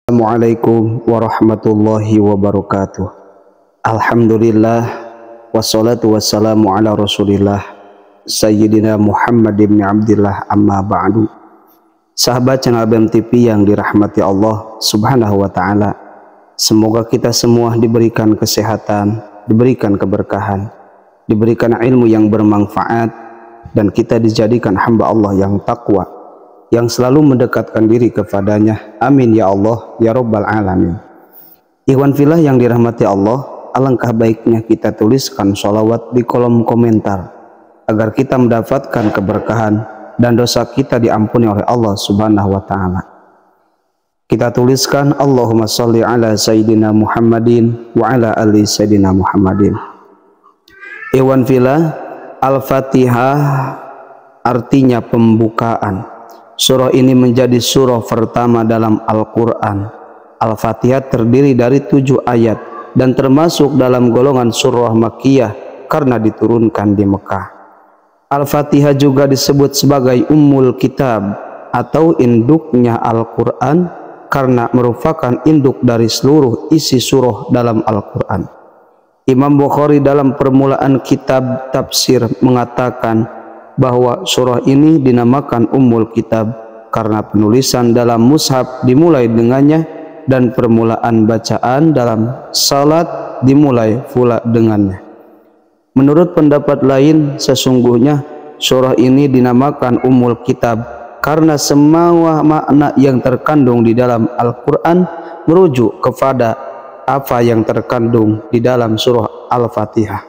Assalamualaikum warahmatullahi wabarakatuh. Alhamdulillah wassalatu wassalamu ala rasulillah Sayyidina Muhammad ibn Abdillah, amma ba'du. Sahabat channel BMTV yang dirahmati Allah subhanahu wa ta'ala, semoga kita semua diberikan kesehatan, diberikan keberkahan, diberikan ilmu yang bermanfaat, dan kita dijadikan hamba Allah yang takwa, yang selalu mendekatkan diri kepadanya. Amin ya Allah ya Rabbal Alamin. Ikhwan fillah yang dirahmati Allah, alangkah baiknya kita tuliskan sholawat di kolom komentar agar kita mendapatkan keberkahan dan dosa kita diampuni oleh Allah subhanahu wa ta'ala. Kita tuliskan Allahumma sholli ala Sayyidina Muhammadin wa ala ali Sayyidina Muhammadin. Ikhwan fillah, Al-Fatihah artinya pembukaan. Surah ini menjadi surah pertama dalam Al-Quran. Al-Fatihah terdiri dari 7 ayat dan termasuk dalam golongan surah Makkiyah karena diturunkan di Mekah. Al-Fatihah juga disebut sebagai Ummul Kitab atau induknya Al-Quran karena merupakan induk dari seluruh isi surah dalam Al-Quran. Imam Bukhari dalam permulaan kitab tafsir mengatakan bahwa surah ini dinamakan Ummul Kitab karena penulisan dalam mushaf dimulai dengannya dan permulaan bacaan dalam salat dimulai pula dengannya. Menurut pendapat lain, sesungguhnya surah ini dinamakan Ummul Kitab karena semua makna yang terkandung di dalam Al-Quran merujuk kepada apa yang terkandung di dalam surah Al-Fatihah.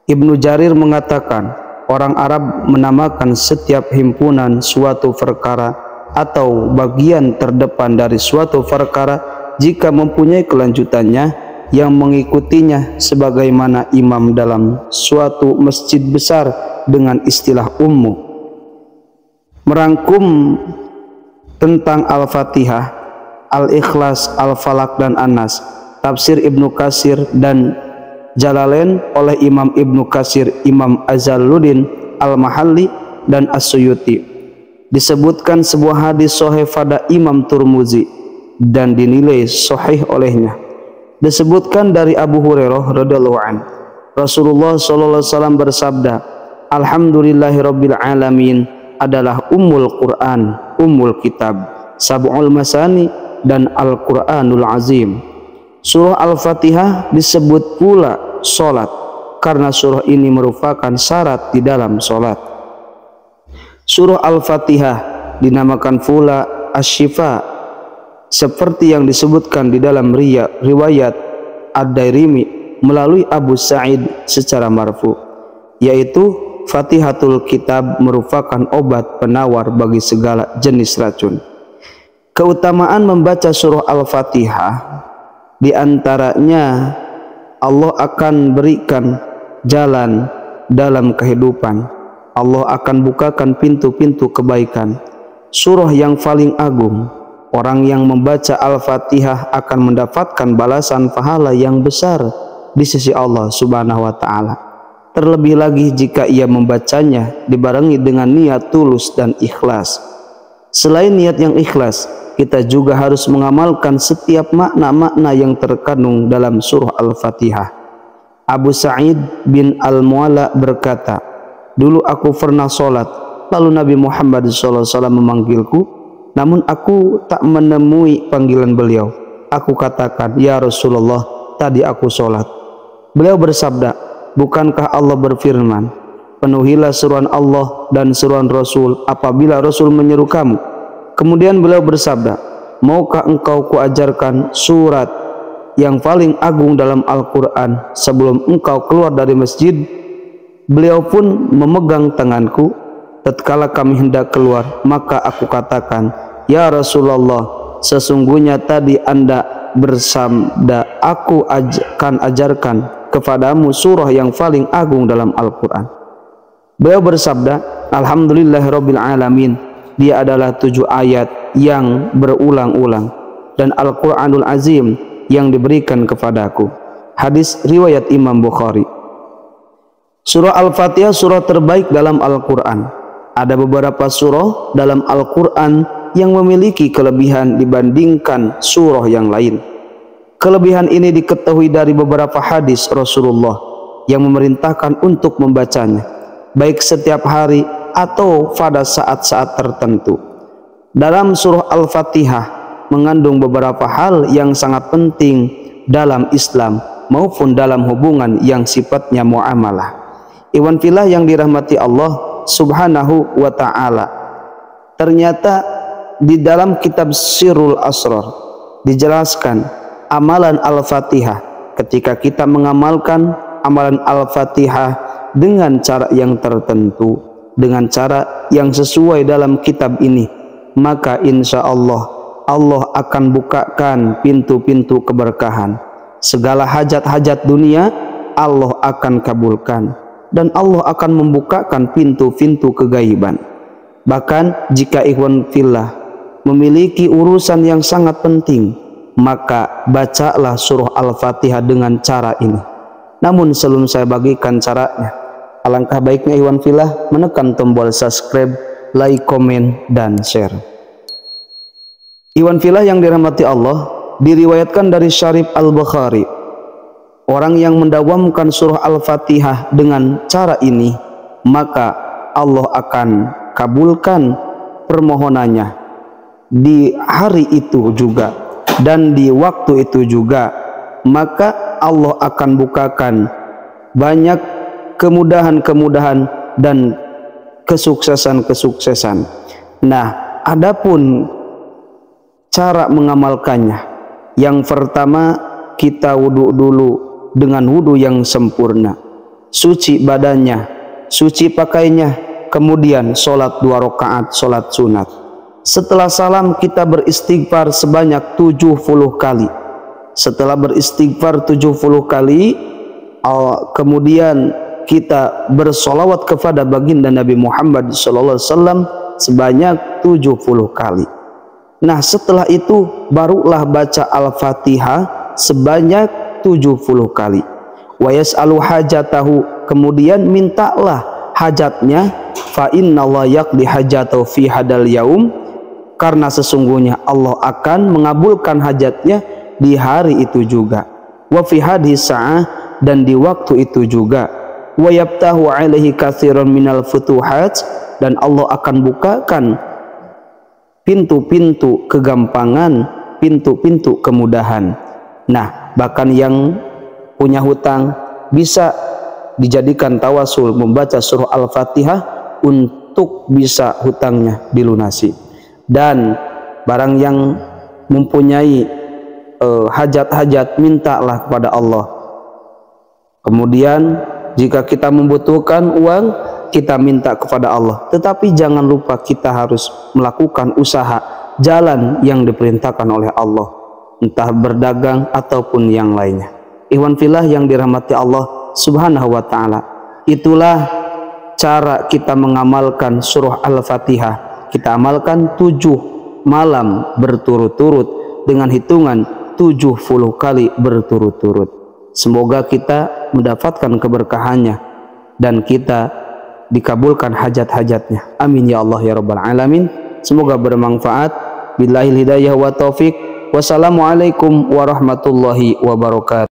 Ibnu Jarir mengatakan, orang Arab menamakan setiap himpunan suatu perkara atau bagian terdepan dari suatu perkara jika mempunyai kelanjutannya yang mengikutinya, sebagaimana imam dalam suatu masjid besar dengan istilah ummu. Merangkum tentang Al-Fatihah, Al-Ikhlas, Al-Falaq dan An-Nas, tafsir Ibnu Katsir dan Jalalain oleh Imam Ibnu Katsir, Imam Azhaluddin Al-Mahalli dan As-Suyuti. Disebutkan sebuah hadis sahih pada Imam Turmuzi dan dinilai sahih olehnya. Disebutkan dari Abu Hurairah radhiyallahu anhu, Rasulullah sallallahu alaihi wasallam bersabda, Alhamdulillahirabbil alamin adalah Ummul Quran, Ummul Kitab, Sab'ul Masani dan Al-Quranul Azim. Surah Al-Fatihah disebut pula solat karena surah ini merupakan syarat di dalam solat. Surah Al-Fatihah dinamakan pula Asy-Syifa seperti yang disebutkan di dalam riwayat Ad-Dairimi melalui Abu Sa'id secara marfu, yaitu Fatihatul Kitab merupakan obat penawar bagi segala jenis racun. Keutamaan membaca surah Al-Fatihah di antaranya Allah akan berikan jalan dalam kehidupan. Allah akan bukakan pintu-pintu kebaikan. Surah yang paling agung. Orang yang membaca Al-Fatihah akan mendapatkan balasan pahala yang besar di sisi Allah subhanahu wa ta'ala. Terlebih lagi jika ia membacanya dibarengi dengan niat tulus dan ikhlas. Selain niat yang ikhlas, kita juga harus mengamalkan setiap makna-makna yang terkandung dalam surah Al-Fatihah. Abu Sa'id bin Al-Mu'alla berkata, dulu aku pernah sholat, lalu Nabi Muhammad SAW memanggilku, namun aku tak menemui panggilan beliau. Aku katakan, ya Rasulullah, tadi aku sholat. Beliau bersabda, bukankah Allah berfirman, penuhilah suruhan Allah dan suruhan Rasul apabila Rasul menyeru kamu. Kemudian beliau bersabda, maukah engkau kuajarkan surat yang paling agung dalam Al-Quran sebelum engkau keluar dari masjid? Beliau pun memegang tanganku tatkala kami hendak keluar, maka aku katakan, ya Rasulullah, sesungguhnya tadi Anda bersabda, aku akan ajarkan kepadamu surah yang paling agung dalam Al-Quran. Beliau bersabda, Alhamdulillahirabbil alamin, dia adalah 7 ayat yang berulang-ulang dan Al-Quranul Azim yang diberikan kepadaku. Hadis riwayat Imam Bukhari. Surah Al-Fatihah surah terbaik dalam Al-Quran. Ada beberapa surah dalam Al-Quran yang memiliki kelebihan dibandingkan surah yang lain. Kelebihan ini diketahui dari beberapa hadis Rasulullah yang memerintahkan untuk membacanya, baik setiap hari atau pada saat-saat tertentu. Dalam surah Al-Fatihah mengandung beberapa hal yang sangat penting dalam Islam maupun dalam hubungan yang sifatnya muamalah. Ikhwan fillah yang dirahmati Allah Subhanahu wa ta'ala, ternyata di dalam kitab Sirrul Asrar dijelaskan amalan Al-Fatihah. Ketika kita mengamalkan amalan Al-Fatihah dengan cara yang tertentu, dengan cara yang sesuai dalam kitab ini, maka insya Allah Allah akan bukakan pintu-pintu keberkahan. Segala hajat-hajat dunia Allah akan kabulkan, dan Allah akan membukakan pintu-pintu kegaiban. Bahkan jika ikhwan fillah memiliki urusan yang sangat penting, maka bacalah surah Al-Fatihah dengan cara ini. Namun sebelum saya bagikan caranya, alangkah baiknya ikhwan fillah menekan tombol subscribe, like, komen, dan share. Ikhwan fillah yang dirahmati Allah, diriwayatkan dari Syarif Al-Bukhari, orang yang mendawamkan surah Al-Fatihah dengan cara ini, maka Allah akan kabulkan permohonannya di hari itu juga dan di waktu itu juga. Maka Allah akan bukakan banyak kemudahan-kemudahan dan kesuksesan-kesuksesan. Nah, adapun cara mengamalkannya, yang pertama kita wudhu dulu dengan wudhu yang sempurna, suci badannya, suci pakainya, kemudian sholat 2 rakaat sholat sunat. Setelah salam kita beristighfar sebanyak 70 kali. Setelah beristighfar 70 kali, kemudian kita bersolawat kepada baginda Nabi Muhammad SAW sebanyak 70 kali. Nah, setelah itu barulah baca Al-Fatihah sebanyak 70 kali. Wa yas'alu hajatahu, kemudian mintalah hajatnya, fa innallaha yaqdi hajatahu fi hadal yaum, karena sesungguhnya Allah akan mengabulkan hajatnya di hari itu juga. Wa fi hadhihi sa'ah, dan di waktu itu juga. Wa yaftahu alaihi katsiran minal futuhat, dan Allah akan bukakan pintu-pintu kegampangan, pintu-pintu kemudahan. Nah, bahkan yang punya hutang bisa dijadikan tawasul membaca surah Al-Fatihah untuk bisa hutangnya dilunasi. Dan barang yang mempunyai hajat-hajat, mintalah kepada Allah. Kemudian jika kita membutuhkan uang, kita minta kepada Allah. Tetapi jangan lupa kita harus melakukan usaha jalan yang diperintahkan oleh Allah, entah berdagang ataupun yang lainnya. Ikhwan fillah yang dirahmati Allah Subhanahu wa ta'ala, itulah cara kita mengamalkan surah Al-Fatihah. Kita amalkan 7 malam berturut-turut dengan hitungan 70 kali berturut-turut. Semoga kita mendapatkan keberkahannya dan kita dikabulkan hajat-hajatnya. Amin ya Allah ya rabbal alamin. Semoga bermanfaat. Billahil hidayah wa taufik. Wassalamualaikum warahmatullahi wabarakatuh.